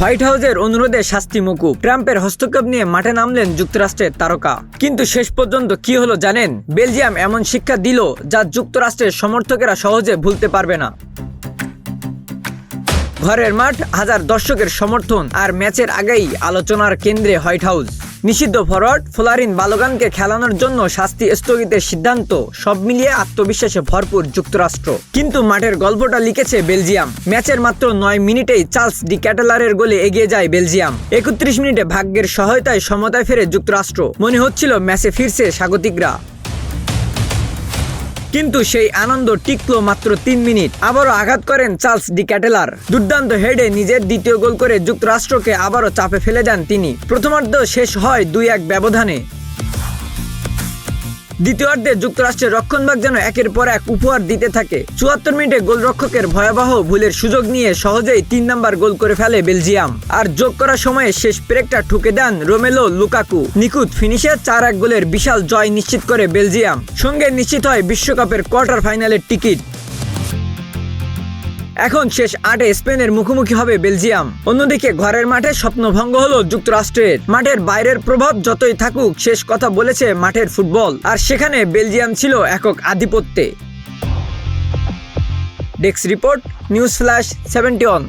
White হাউসের অনুরোধে শাস্তি মকুব। ট্রাম্পের হস্তক্ষেপ নিয়ে মাঠে নামলেন যুক্তরাষ্ট্রের তারকা। কিন্তু শেষ পর্যন্ত কি হলো জানেন? বেলজিয়াম এমন শিক্ষা দিল যা যুক্তরাষ্ট্রের সমর্থকেরা সহজে ভুলতে পারবে না। ঘরের মাঠ, হাজার দর্শকের সমর্থন আর ম্যাচের আগেই আলোচনার কেন্দ্রে হোয়াইট হাউস। নিষিদ্ধ ফরওয়ার্ড ফ্লোরিন বালোগানকে খেলানোর জন্য শাস্তি স্থগিতের সিদ্ধান্ত, সব মিলিয়ে আত্মবিশ্বাসে ভরপুর যুক্তরাষ্ট্র। কিন্তু মাঠের গল্পটা লিখেছে বেলজিয়াম। ম্যাচের মাত্র 9 মিনিটেই চার্লস ডি ক্যাটেলারের গোলে এগিয়ে যায় বেলজিয়াম। 31 মিনিটে ভাগ্যের সহায়তায় সমতায় ফেরে যুক্তরাষ্ট্র। মনে হচ্ছিল ম্যাচে ফিরছে স্বাগতিকরা। কিন্তু সেই আনন্দ টিকলো মাত্র 3 মিনিট। আবারও আঘাত করেন চার্লস ডি ক্যাটেলার। দুর্দান্ত হেডে নিজের দ্বিতীয় গোল করে যুক্তরাষ্ট্রকে আবারও চাপে ফেলে দেন তিনি। প্রথমার্ধ শেষ হয় 2-1 ব্যবধানে। দ্বিতীয়ার্ধে যুক্তরাষ্ট্রের রক্ষণভাগ যেন একের পর এক উপহার দিতে থাকে। 74 মিনিটে গোলরক্ষকের ভয়াবহ ভুলের সুযোগ নিয়ে সহজেই 3 নম্বর গোল করে ফেলে বেলজিয়াম। আর যোগ করার সময়ে শেষ ব্রেকটা ঠুকে দেন রোমেলো লুকাকু। নিখুঁত ফিনিশে 4-1 গোলের বিশাল জয় নিশ্চিত করে বেলজিয়াম। সঙ্গে নিশ্চিত হয় বিশ্বকাপের কোয়ার্টার ফাইনালের টিকিট। এখন শেষ 8-এ স্পেনের মুখোমুখি হবে বেলজিয়াম। অন্যদিকে ঘরের মাঠে স্বপ্নভঙ্গ হলো যুক্তরাষ্ট্রের। মাঠের বাইরের প্রভাব যতই থাকুক, শেষ কথা বলেছে মাঠের ফুটবল। আর সেখানে বেলজিয়াম ছিল একক আধিপত্যে। Desk report, news flash 71।